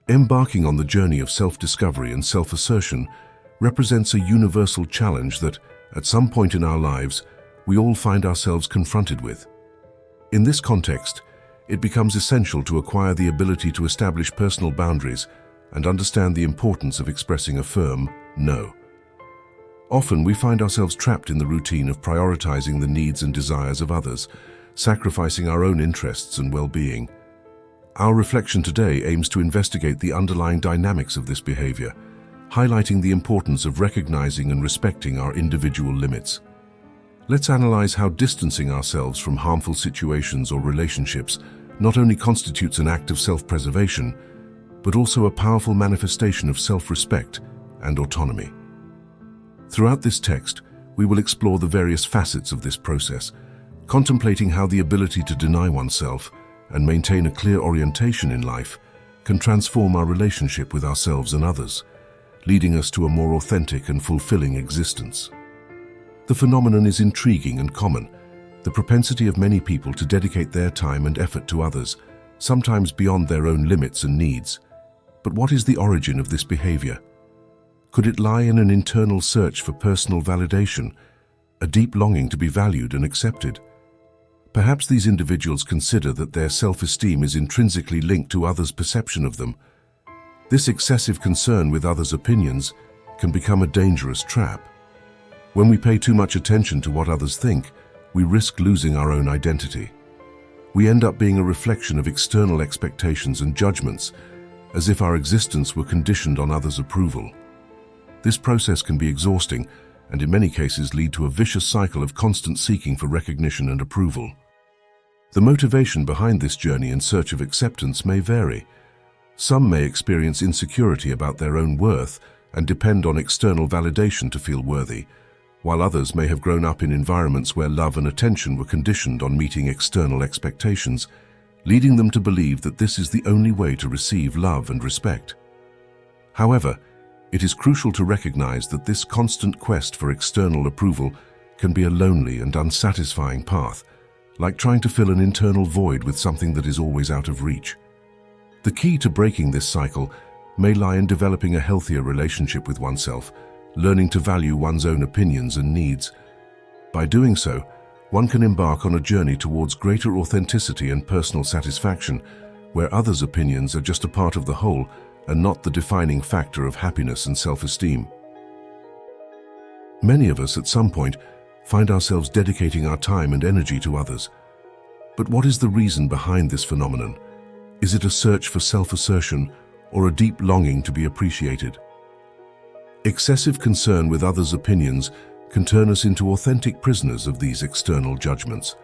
Embarking on the journey of self-discovery and self-assertion represents a universal challenge that, at some point in our lives, we all find ourselves confronted with. In this context, it becomes essential to acquire the ability to establish personal boundaries and understand the importance of expressing a firm no. Often we find ourselves trapped in the routine of prioritizing the needs and desires of others, sacrificing our own interests and well-being. Our reflection today aims to investigate the underlying dynamics of this behavior, highlighting the importance of recognizing and respecting our individual limits. Let's analyze how distancing ourselves from harmful situations or relationships not only constitutes an act of self-preservation, but also a powerful manifestation of self-respect and autonomy. Throughout this text, we will explore the various facets of this process, contemplating how the ability to deny oneself and maintain a clear orientation in life can transform our relationship with ourselves and others, leading us to a more authentic and fulfilling existence. The phenomenon is intriguing and common, the propensity of many people to dedicate their time and effort to others, sometimes beyond their own limits and needs. But what is the origin of this behavior? Could it lie in an internal search for personal validation, a deep longing to be valued and accepted? Perhaps these individuals consider that their self-esteem is intrinsically linked to others' perception of them. This excessive concern with others' opinions can become a dangerous trap. When we pay too much attention to what others think, we risk losing our own identity. We end up being a reflection of external expectations and judgments, as if our existence were conditioned on others' approval. This process can be exhausting and in many cases lead to a vicious cycle of constant seeking for recognition and approval. The motivation behind this journey in search of acceptance may vary. Some may experience insecurity about their own worth and depend on external validation to feel worthy, while others may have grown up in environments where love and attention were conditioned on meeting external expectations, leading them to believe that this is the only way to receive love and respect. However, it is crucial to recognize that this constant quest for external approval can be a lonely and unsatisfying path, like trying to fill an internal void with something that is always out of reach. The key to breaking this cycle may lie in developing a healthier relationship with oneself, learning to value one's own opinions and needs. By doing so, one can embark on a journey towards greater authenticity and personal satisfaction, where others' opinions are just a part of the whole and not the defining factor of happiness and self-esteem. Many of us at some point find ourselves dedicating our time and energy to others. But what is the reason behind this phenomenon? Is it a search for self-assertion or a deep longing to be appreciated? Excessive concern with others' opinions can turn us into authentic prisoners of these external judgments.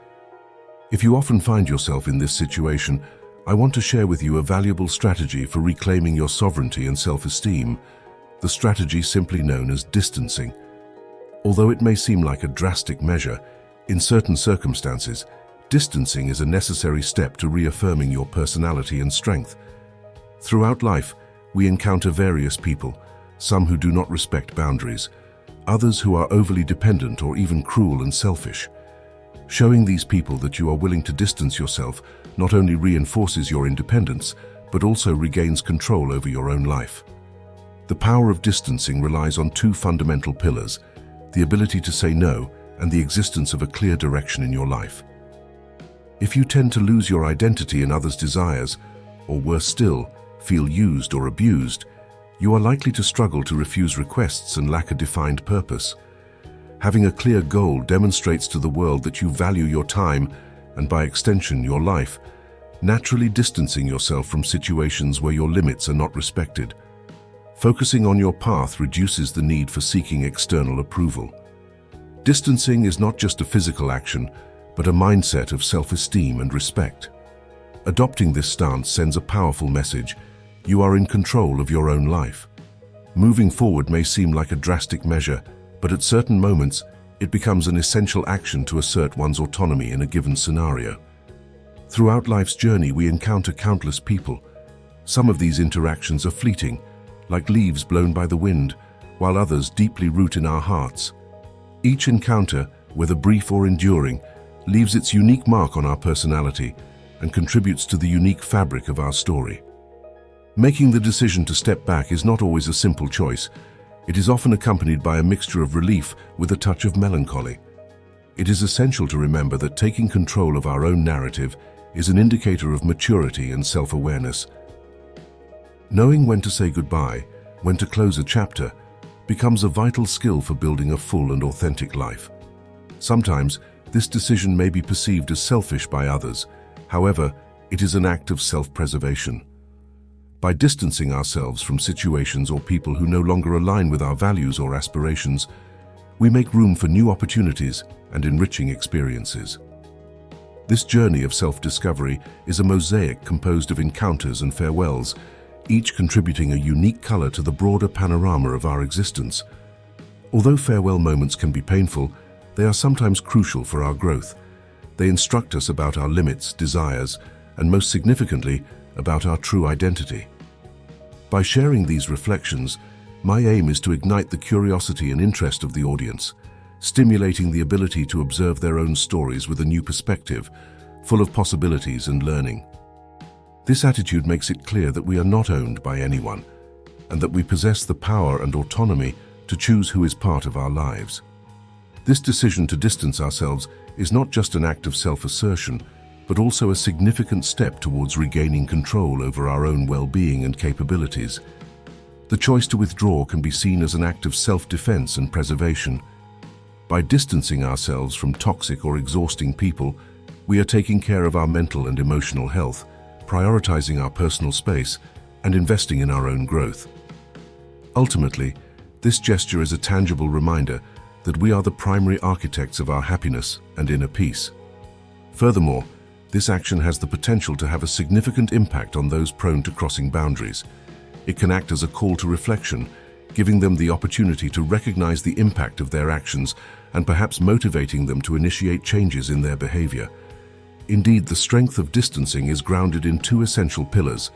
If you often find yourself in this situation, I want to share with you a valuable strategy for reclaiming your sovereignty and self-esteem, the strategy simply known as distancing. Although it may seem like a drastic measure, in certain circumstances, distancing is a necessary step to reaffirming your personality and strength. Throughout life, we encounter various people, some who do not respect boundaries, others who are overly dependent or even cruel and selfish. Showing these people that you are willing to distance yourself not only reinforces your independence, but also regains control over your own life. The power of distancing relies on two fundamental pillars: the ability to say no and the existence of a clear direction in your life. If you tend to lose your identity in others' desires, or worse still, feel used or abused, you are likely to struggle to refuse requests and lack a defined purpose. Having a clear goal demonstrates to the world that you value your time and, by extension, your life, naturally distancing yourself from situations where your limits are not respected. Focusing on your path reduces the need for seeking external approval. Distancing is not just a physical action, but a mindset of self-esteem and respect. Adopting this stance sends a powerful message: you are in control of your own life. Moving forward may seem like a drastic measure, but at certain moments, it becomes an essential action to assert one's autonomy in a given scenario. Throughout life's journey, we encounter countless people. Some of these interactions are fleeting, like leaves blown by the wind, while others deeply root in our hearts. Each encounter, whether brief or enduring, leaves its unique mark on our personality and contributes to the unique fabric of our story. Making the decision to step back is not always a simple choice. It is often accompanied by a mixture of relief with a touch of melancholy. It is essential to remember that taking control of our own narrative is an indicator of maturity and self-awareness. Knowing when to say goodbye, when to close a chapter, becomes a vital skill for building a full and authentic life. Sometimes, this decision may be perceived as selfish by others. However, it is an act of self-preservation. By distancing ourselves from situations or people who no longer align with our values or aspirations, we make room for new opportunities and enriching experiences. This journey of self-discovery is a mosaic composed of encounters and farewells, each contributing a unique color to the broader panorama of our existence. Although farewell moments can be painful, they are sometimes crucial for our growth. They instruct us about our limits, desires, and most significantly, about our true identity. By sharing these reflections, my aim is to ignite the curiosity and interest of the audience, stimulating the ability to observe their own stories with a new perspective, full of possibilities and learning. This attitude makes it clear that we are not owned by anyone, and that we possess the power and autonomy to choose who is part of our lives. This decision to distance ourselves is not just an act of self-assertion, but also a significant step towards regaining control over our own well-being and capabilities. The choice to withdraw can be seen as an act of self-defense and preservation. By distancing ourselves from toxic or exhausting people, we are taking care of our mental and emotional health, prioritizing our personal space, and investing in our own growth. Ultimately, this gesture is a tangible reminder that we are the primary architects of our happiness and inner peace. Furthermore, this action has the potential to have a significant impact on those prone to crossing boundaries. It can act as a call to reflection, giving them the opportunity to recognize the impact of their actions and perhaps motivating them to initiate changes in their behavior. Indeed, the strength of distancing is grounded in two essential pillars: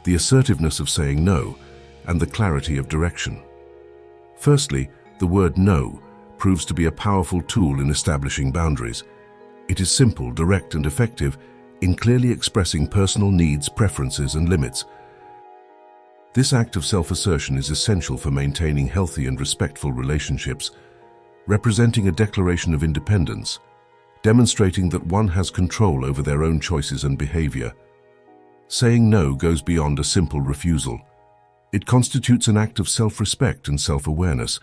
the assertiveness of saying no and the clarity of direction. Firstly, the word no proves to be a powerful tool in establishing boundaries. It is simple, direct, and effective in clearly expressing personal needs, preferences, and limits. This act of self-assertion is essential for maintaining healthy and respectful relationships, representing a declaration of independence, demonstrating that one has control over their own choices and behavior. Saying no goes beyond a simple refusal. It constitutes an act of self-respect and self-awareness,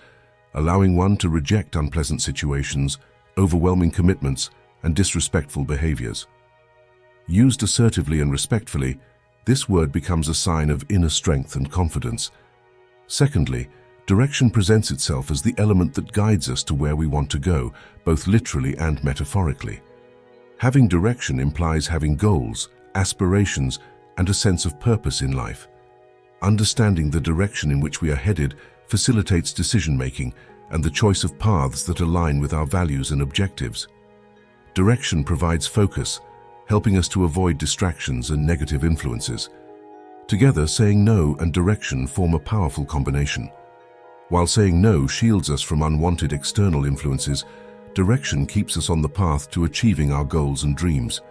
allowing one to reject unpleasant situations, overwhelming commitments, and disrespectful behaviors. Used assertively and respectfully, this word becomes a sign of inner strength and confidence. Secondly, direction presents itself as the element that guides us to where we want to go, both literally and metaphorically. Having direction implies having goals, aspirations, and a sense of purpose in life. Understanding the direction in which we are headed facilitates decision-making and the choice of paths that align with our values and objectives. Direction provides focus, helping us to avoid distractions and negative influences. Together, saying no and direction form a powerful combination. While saying no shields us from unwanted external influences, direction keeps us on the path to achieving our goals and dreams.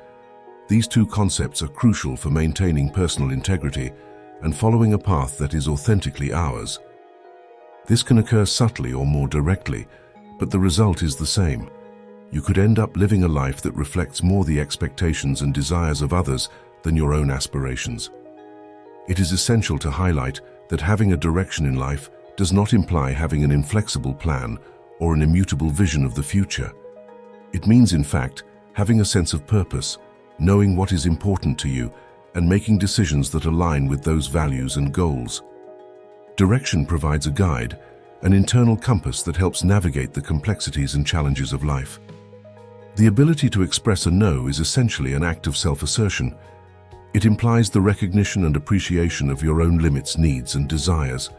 These two concepts are crucial for maintaining personal integrity and following a path that is authentically ours. This can occur subtly or more directly, but the result is the same. You could end up living a life that reflects more the expectations and desires of others than your own aspirations. It is essential to highlight that having a direction in life does not imply having an inflexible plan or an immutable vision of the future. It means, in fact, having a sense of purpose, knowing what is important to you, and making decisions that align with those values and goals. Direction provides a guide, an internal compass that helps navigate the complexities and challenges of life. The ability to express a no is essentially an act of self-assertion. It implies the recognition and appreciation of your own limits, needs, and desires.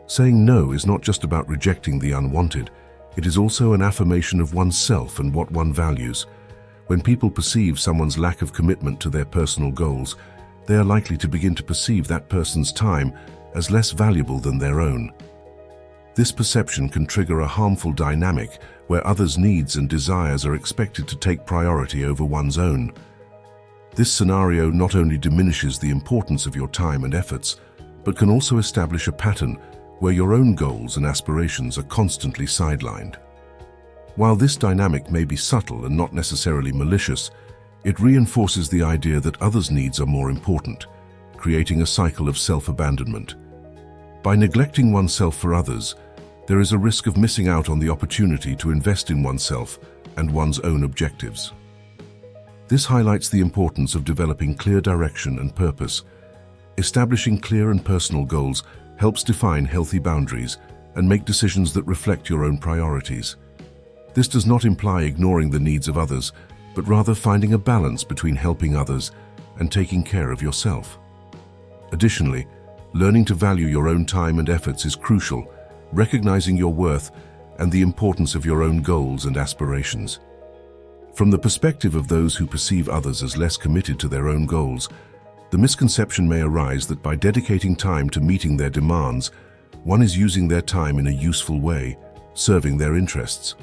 Saying no is not just about rejecting the unwanted, it is also an affirmation of oneself and what one values. When people perceive someone's lack of commitment to their personal goals, they are likely to begin to perceive that person's time as less valuable than their own. This perception can trigger a harmful dynamic where others' needs and desires are expected to take priority over one's own. This scenario not only diminishes the importance of your time and efforts, but can also establish a pattern where your own goals and aspirations are constantly sidelined. While this dynamic may be subtle and not necessarily malicious, it reinforces the idea that others' needs are more important, creating a cycle of self-abandonment. By neglecting oneself for others, there is a risk of missing out on the opportunity to invest in oneself and one's own objectives. This highlights the importance of developing clear direction and purpose. Establishing clear and personal goals helps define healthy boundaries and make decisions that reflect your own priorities. This does not imply ignoring the needs of others, but rather finding a balance between helping others and taking care of yourself. Additionally, learning to value your own time and efforts is crucial, recognizing your worth and the importance of your own goals and aspirations. From the perspective of those who perceive others as less committed to their own goals, the misconception may arise that by dedicating time to meeting their demands, one is using their time in a useful way, serving their interests.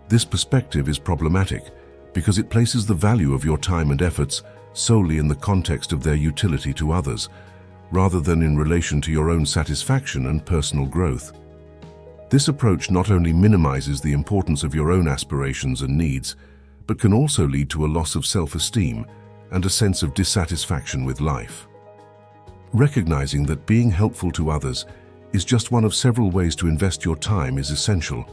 This perspective is problematic because it places the value of your time and efforts solely in the context of their utility to others, rather than in relation to your own satisfaction and personal growth. This approach not only minimizes the importance of your own aspirations and needs, but can also lead to a loss of self-esteem and a sense of dissatisfaction with life. Recognizing that being helpful to others is just one of several ways to invest your time is essential.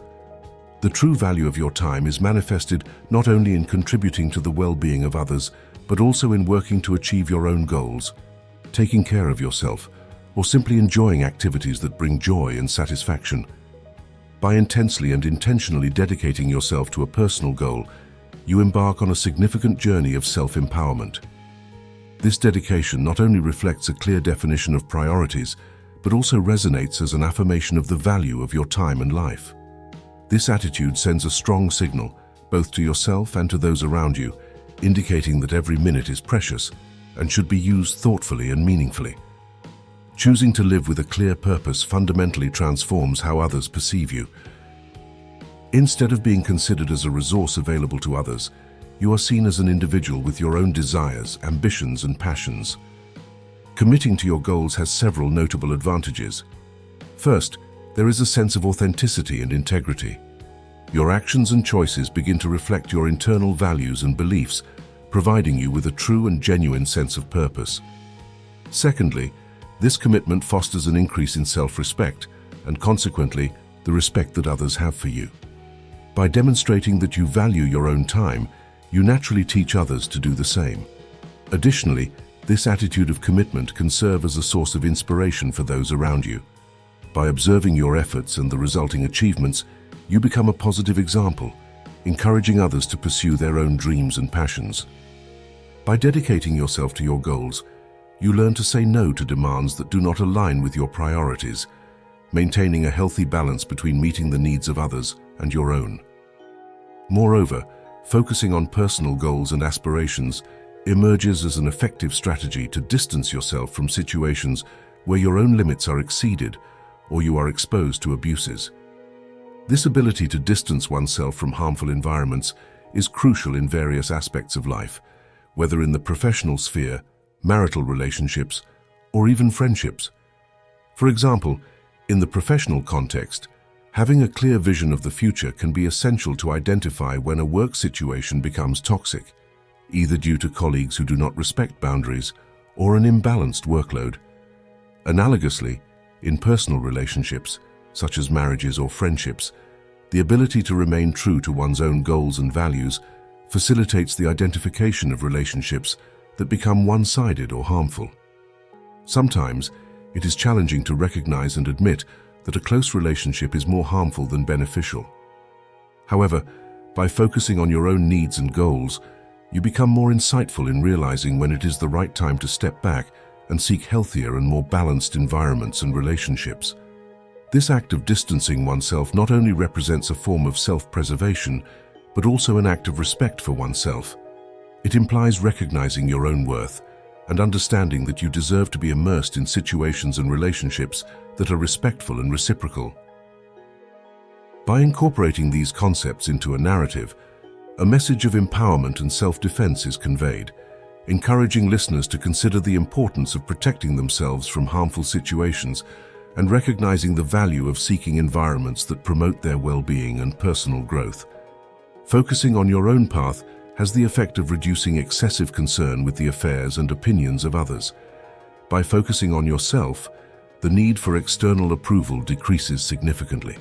The true value of your time is manifested not only in contributing to the well-being of others, but also in working to achieve your own goals, taking care of yourself, or simply enjoying activities that bring joy and satisfaction. By intensely and intentionally dedicating yourself to a personal goal, you embark on a significant journey of self-empowerment. This dedication not only reflects a clear definition of priorities, but also resonates as an affirmation of the value of your time and life. This attitude sends a strong signal, both to yourself and to those around you, indicating that every minute is precious and should be used thoughtfully and meaningfully. Choosing to live with a clear purpose fundamentally transforms how others perceive you. Instead of being considered as a resource available to others, you are seen as an individual with your own desires, ambitions, and passions. Committing to your goals has several notable advantages. First, there is a sense of authenticity and integrity. Your actions and choices begin to reflect your internal values and beliefs, providing you with a true and genuine sense of purpose. Secondly, this commitment fosters an increase in self-respect and, consequently, the respect that others have for you. By demonstrating that you value your own time, you naturally teach others to do the same. Additionally, this attitude of commitment can serve as a source of inspiration for those around you. By observing your efforts and the resulting achievements, you become a positive example, encouraging others to pursue their own dreams and passions. By dedicating yourself to your goals, you learn to say no to demands that do not align with your priorities, maintaining a healthy balance between meeting the needs of others and your own. Moreover, focusing on personal goals and aspirations emerges as an effective strategy to distance yourself from situations where your own limits are exceeded or you are exposed to abuses. This ability to distance oneself from harmful environments is crucial in various aspects of life, whether in the professional sphere, marital relationships, or even friendships. For example, in the professional context, having a clear vision of the future can be essential to identify when a work situation becomes toxic, either due to colleagues who do not respect boundaries or an imbalanced workload. Analogously, in personal relationships, such as marriages or friendships, the ability to remain true to one's own goals and values facilitates the identification of relationships that become one-sided or harmful. Sometimes, it is challenging to recognize and admit that a close relationship is more harmful than beneficial. However, by focusing on your own needs and goals, you become more insightful in realizing when it is the right time to step back and seek healthier and more balanced environments and relationships. This act of distancing oneself not only represents a form of self-preservation, but also an act of respect for oneself. It implies recognizing your own worth and understanding that you deserve to be immersed in situations and relationships that are respectful and reciprocal. By incorporating these concepts into a narrative, a message of empowerment and self-defense is conveyed, encouraging listeners to consider the importance of protecting themselves from harmful situations and recognizing the value of seeking environments that promote their well-being and personal growth. Focusing on your own path has the effect of reducing excessive concern with the affairs and opinions of others. By focusing on yourself, the need for external approval decreases significantly.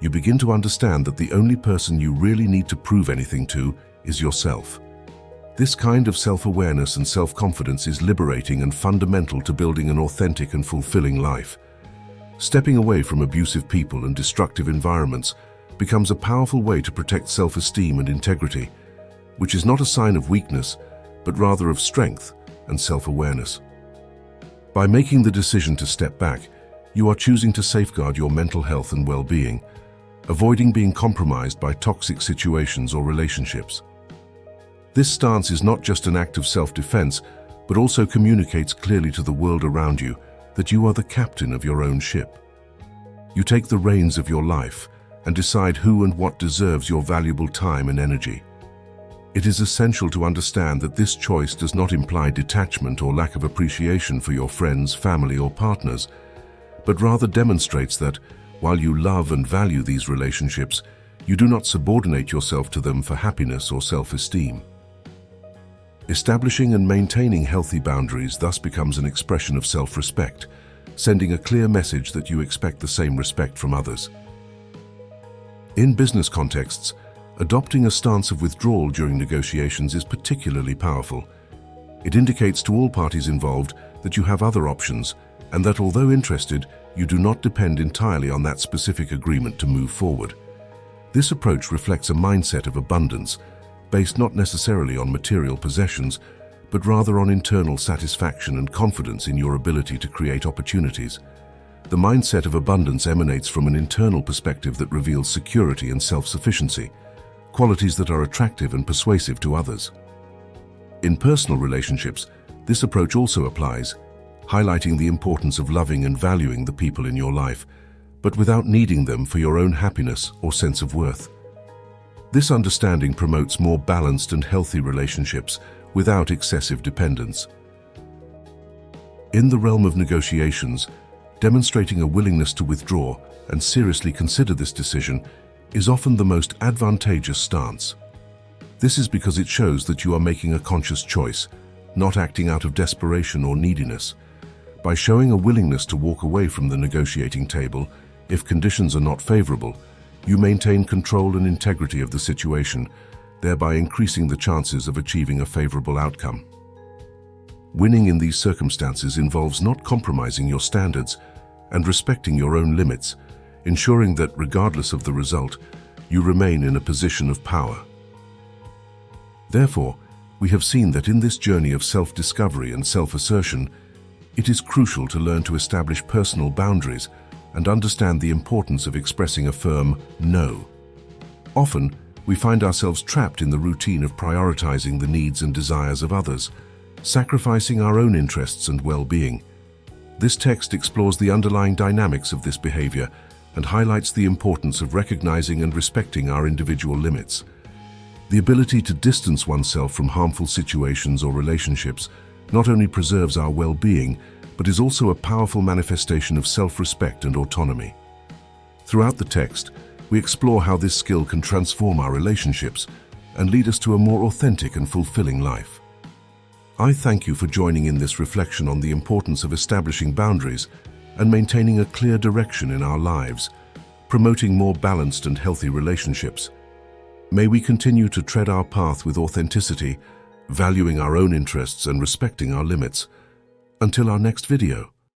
You begin to understand that the only person you really need to prove anything to is yourself. This kind of self-awareness and self-confidence is liberating and fundamental to building an authentic and fulfilling life. Stepping away from abusive people and destructive environments becomes a powerful way to protect self-esteem and integrity, which is not a sign of weakness, but rather of strength and self-awareness. By making the decision to step back, you are choosing to safeguard your mental health and well-being, avoiding being compromised by toxic situations or relationships. This stance is not just an act of self-defense, but also communicates clearly to the world around you that you are the captain of your own ship. You take the reins of your life and decide who and what deserves your valuable time and energy. It is essential to understand that this choice does not imply detachment or lack of appreciation for your friends, family, or partners, but rather demonstrates that, while you love and value these relationships, you do not subordinate yourself to them for happiness or self-esteem. Establishing and maintaining healthy boundaries thus becomes an expression of self-respect, sending a clear message that you expect the same respect from others. In business contexts, adopting a stance of withdrawal during negotiations is particularly powerful. It indicates to all parties involved that you have other options, and that although interested, you do not depend entirely on that specific agreement to move forward. This approach reflects a mindset of abundance, based not necessarily on material possessions, but rather on internal satisfaction and confidence in your ability to create opportunities. The mindset of abundance emanates from an internal perspective that reveals security and self-sufficiency, qualities that are attractive and persuasive to others. In personal relationships, this approach also applies, highlighting the importance of loving and valuing the people in your life, but without needing them for your own happiness or sense of worth. This understanding promotes more balanced and healthy relationships without excessive dependence. In the realm of negotiations, demonstrating a willingness to withdraw and seriously consider this decision is often the most advantageous stance. This is because it shows that you are making a conscious choice, not acting out of desperation or neediness. By showing a willingness to walk away from the negotiating table, if conditions are not favorable, you maintain control and integrity of the situation, thereby increasing the chances of achieving a favorable outcome. Winning in these circumstances involves not compromising your standards and respecting your own limits, ensuring that, regardless of the result, you remain in a position of power. Therefore, we have seen that in this journey of self-discovery and self-assertion, it is crucial to learn to establish personal boundaries and understand the importance of expressing a firm no. Often, we find ourselves trapped in the routine of prioritizing the needs and desires of others, sacrificing our own interests and well-being. This text explores the underlying dynamics of this behavior and highlights the importance of recognizing and respecting our individual limits. The ability to distance oneself from harmful situations or relationships not only preserves our well-being, but is also a powerful manifestation of self-respect and autonomy. Throughout the text, we explore how this skill can transform our relationships and lead us to a more authentic and fulfilling life. I thank you for joining in this reflection on the importance of establishing boundaries and maintaining a clear direction in our lives, promoting more balanced and healthy relationships. May we continue to tread our path with authenticity, valuing our own interests and respecting our limits. Until our next video.